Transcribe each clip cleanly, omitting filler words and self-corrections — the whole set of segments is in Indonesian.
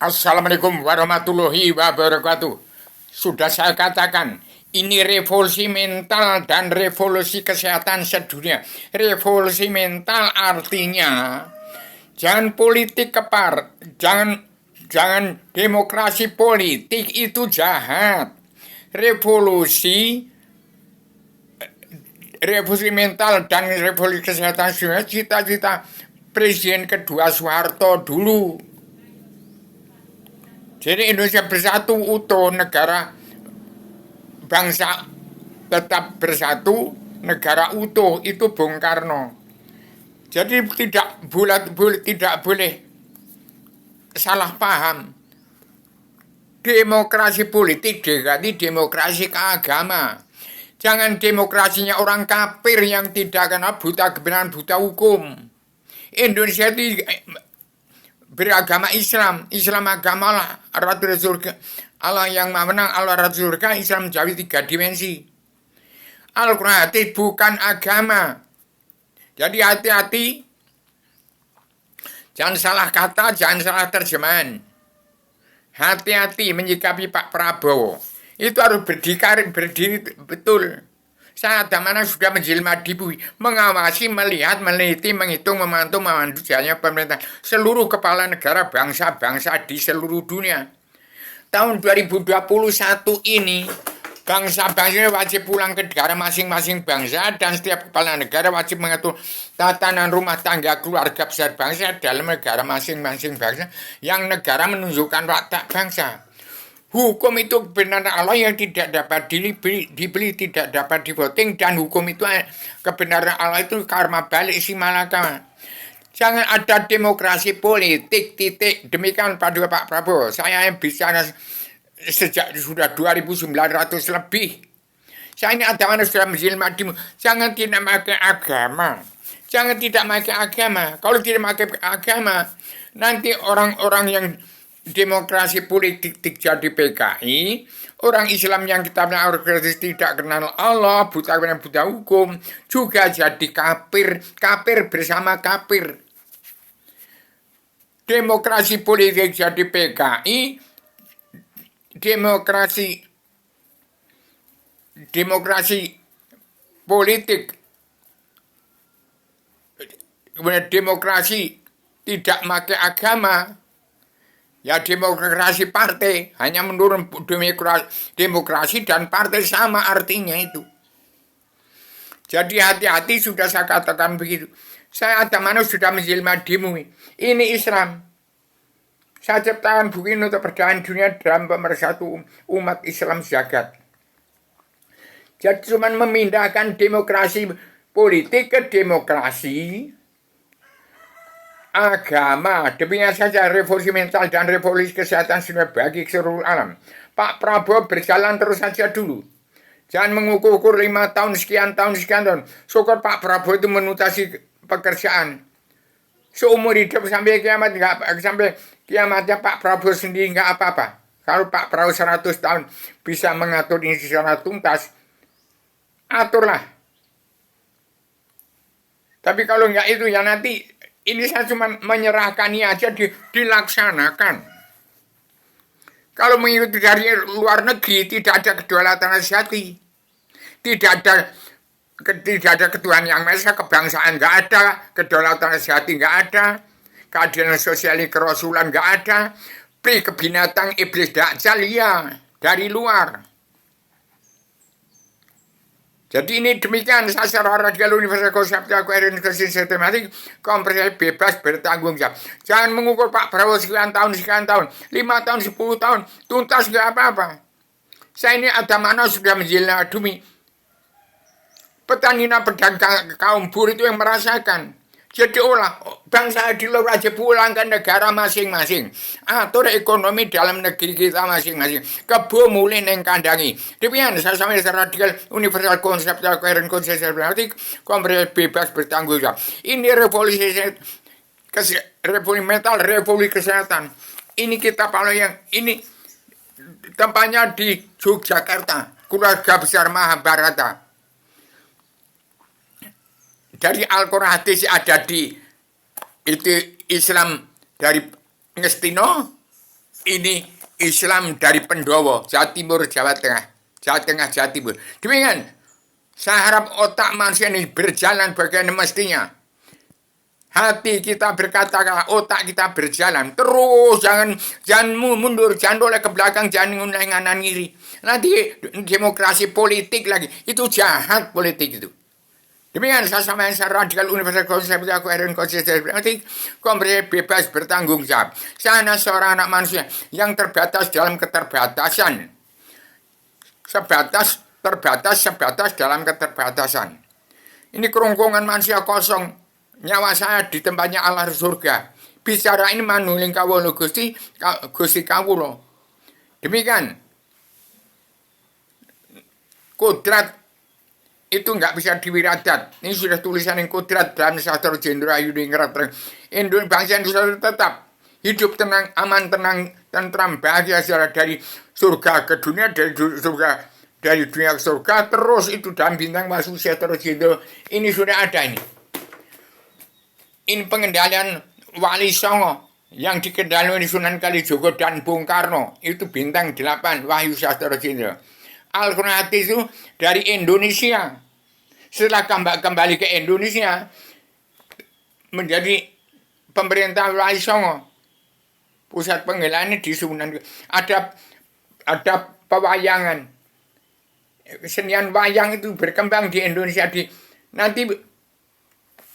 Assalamualaikum warahmatullahi wabarakatuh. Sudah saya katakan, ini revolusi mental dan revolusi kesehatan sedunia. Revolusi mental artinya jangan politik kepar, jangan demokrasi politik itu jahat. Revolusi revolusi mental dan revolusi kesehatan sedunia cita-cita Presiden kedua Soeharto dulu. Jadi Indonesia bersatu utuh, negara bangsa tetap bersatu, negara utuh itu Bung Karno. Jadi tidak boleh salah paham. Demokrasi politik diganti demokrasi keagama. Jangan demokrasinya orang kafir yang tidak kenal buta kebenaran, buta hukum. Indonesia itu beragama Islam, Islam agama lah, Rasul surga, Allah yang maha menang, Allah Rasul surga, Islam menjadi 3 dimensi. Al-Quran bukan agama. Jadi hati-hati, jangan salah kata, jangan salah terjemahan. Hati-hati menyikapi Pak Prabowo. Itu harus berdiri betul. Saat mana sudah menjelma di bumi, mengawasi, melihat, meneliti, menghitung, memantau jalannya pemerintah seluruh kepala negara bangsa-bangsa di seluruh dunia. Tahun 2021 ini, bangsa-bangsa wajib pulang ke negara masing-masing bangsa dan setiap kepala negara wajib mengatur tatanan rumah tangga keluarga besar bangsa dalam negara masing-masing bangsa yang negara menunjukkan watak bangsa. Hukum itu kebenaran Allah yang tidak dapat dibeli, tidak dapat divoting, dan hukum itu kebenaran Allah itu karma balik si malakama. Jangan ada demokrasi politik, titik. Demikian pada Pak Prabowo. Saya yang bicara sejak sudah 2.900 lebih. Saya ini ada mana sudah menjelma di. Jangan tidak pakai agama. Jangan tidak pakai agama. Kalau tidak pakai agama, nanti orang-orang yang demokrasi politik jadi PKI, orang Islam yang kita organisasi tidak kenal Allah, buta hukum, juga jadi kafir bersama kafir. Demokrasi politik jadi PKI, demokrasi politik, kemudian demokrasi tidak pakai agama. Ya demokrasi partai, hanya menurun demokrasi dan partai sama artinya itu. Jadi hati-hati, sudah saya katakan begitu. Saya ada mana sudah menjelma di bumi. Ini Islam. Saya ciptakan buku ini untuk perdamaian dunia dalam pemersatu umat Islam jagat. Jadi cuma memindahkan demokrasi politik ke demokrasi agama. Demikian saja revolusi mental dan revolusi kesehatan sudah bagi seluruh alam. Pak Prabowo berjalan terus saja dulu. Jangan mengukur 5 tahun, sekian tahun. Syukur Pak Prabowo itu menutasi pekerjaan. Seumur hidup sampai kiamat, sampai kiamatnya Pak Prabowo sendiri nggak apa-apa. Kalau Pak Prabowo 100 tahun bisa mengatur ini secara tuntas, aturlah. Tapi kalau nggak itu ya nanti. Ini saya cuma menyerahkannya aja dilaksanakan. Kalau mengikuti dari luar negeri, tidak ada kedaulatan nasiati. Tidak ada ketuhanan yang maha esa, kebangsaan nggak ada, kedaulatan nasiati nggak ada, keadilan sosial kerasulan nggak ada, pri kebinatang iblis dajjal ya dari luar. Jadi ini demikian secara radikal universal konseptual koheren sistematik komprehensif bebas bertanggung jawab. Jangan mengukur Pak Prabowo sekian tahun, 5 tahun, 10 tahun, tuntas nggak apa-apa. Saya ini ada mana sudah menjelma dumi. Petani dan pedagang kaum buruh itu yang merasakan. Jadi bangsa di luar wajib pulang ke negara masing-masing. Atur ekonomi dalam negeri kita masing-masing. Kebo mulai neng kandangi. Demikian saya sampai radikal universal konseptual koheren sistematik komprehensif bebas bertanggung jawab. Ini revolusi mental, revolusi kesehatan. Ini kita paling yang ini tempatnya di Yogyakarta, keluarga besar Mahabharata. Dari Al-Quran hadis ada di itu Islam dari Ngestino, Ini Islam dari Pendowo, Jawa Timur, Jawa Tengah, Jawa Timur. Demikian, saya harap otak manusia ini berjalan bagaimana mestinya. Hati kita berkata, otak kita berjalan terus, jangan mundur, jangan oleh ke belakang, jangan oleh kanan kiri. Nanti demokrasi politik lagi, itu jahat politik itu. Demikian saya sampaikan secara radikal universal konsep aku Aaron konsisten berarti komprehensif bebas bertanggung jawab. Saya seorang anak manusia yang terbatas dalam keterbatasan. Sebatas dalam keterbatasan. Ini kerongkongan manusia kosong. Nyawa saya di tempatnya Allah surga. Bicara ini manuling kawulo Gusti kawulo. Demikian. Kodrat itu nggak bisa diwiradat. Ini sudah tulisan yang kodrat dalam sastra Jenderal Yudi Ngerat. Indonesia bangsa Indonesia tetap hidup tenang, aman, tenang, tentram, bahagia dari surga ke dunia, dari dunia ke surga, terus itu dalam bintang masuk sastra Jenderal. Ini sudah ada ini. Ini pengendalian Wali Songo yang dikendalikan Sunan Kalijogo dan Bung Karno. Itu bintang 8 Wahyu Sastra Jenderal. Al-Quran itu dari Indonesia. Setelah kembali ke Indonesia menjadi pemerintah Wali Songo. Pusat penggelaannya di Sunan. Ada pewayangan. Kesenian wayang itu berkembang di Indonesia. Nanti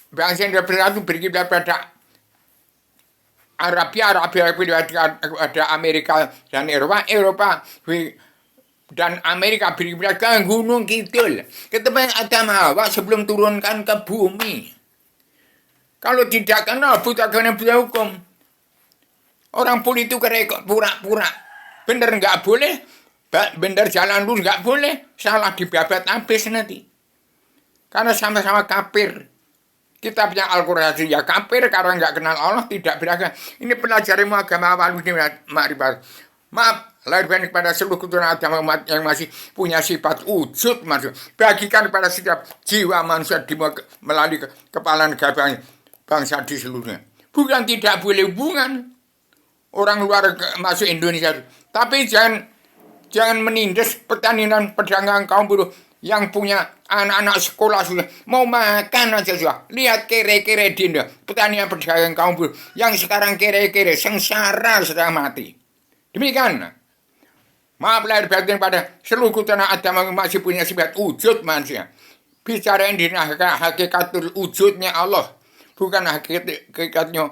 bangsa yang bersatu berkiblat pada Arabia, ada Amerika dan Eropa dan Amerika berkiblat ke Gunung Kidul, ke tempat Adam Hawa sebelum turunkan ke bumi. Kalau tidak kenal buta hukum, orang politik kerekot pura-pura, bener nggak boleh, bener jalan lurus nggak boleh, salah dibabat habis nanti, karena sama-sama kafir. Kita punya Al-Quran ya kafir karena nggak kenal Allah, tidak beragama. Ini pelajari agama awal ini makrifat. Maaf, lahir batin kepada seluruh keturunan agama umat yang masih punya sifat wujud manusia. Bagikan kepada setiap jiwa manusia melalui kepala negara bangsa di seluruhnya. Bukan tidak boleh hubungan orang luar masuk Indonesia, tapi jangan menindas pertanian pedagang kaum buruh yang punya anak-anak sekolah sudah mau makan aja sudah. Lihat kere-kere di Indonesia, petani pedagang kaum buruh yang sekarang kere-kere sengsara sudah mati. Demikian. Maaf lahir batin pada seluruh keturunan Adam yang masih punya sifat wujud manusia. Bicara ini hakikat wujudnya Allah, bukan hakikatnya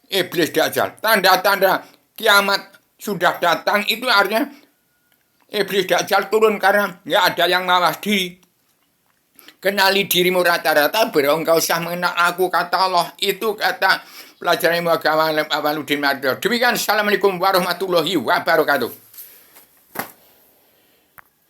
iblis dajjal. Tanda-tanda kiamat sudah datang itu artinya iblis dajjal turun karena nggak ada yang mawas diri. Kenali dirimu rata-rata, baru engkau usah mengenal aku, kata Allah. Itu kata pelajaran agama Awaludin Madura. Demikian, assalamualaikum warahmatullahi wabarakatuh.